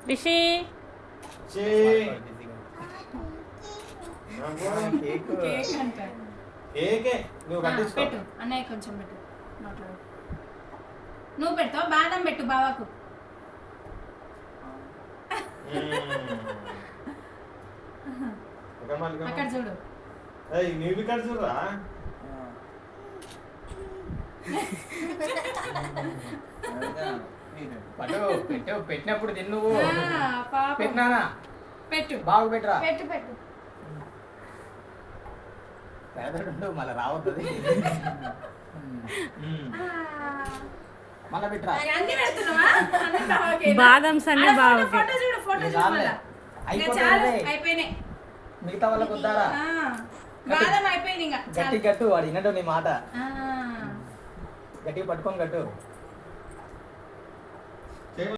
రిషి పెట్టు అన్నయ్య కొంచెం పెట్టు నోట్లో నువ్వు పెడతావు బాదం పెట్టు బావాకు అక్కడ చూడు నీవి కాదు చూడరా పెట్టినప్పుడు తిన్నువు పెట్టినానా పెట్టు బాగు పెట్టరా పెట్టు పెట్టు పేదడు మళ్ళీ రావద్దు మళ్ళీ పెట్టరా అన్ని పెడుతున్నావా అన్ని బావకే బాదమ్స్ అన్ని బావకే ఫోటో చూడు ఫోటో చూడు అయిపోయినాయి మిగతా వాళ్ళకి వద్దారా బాదం అయిపోయింది ఇంకా గట్టి గట్టు వాడు వినడు నీ మాట గట్టిగా పట్టుకొని గట్టు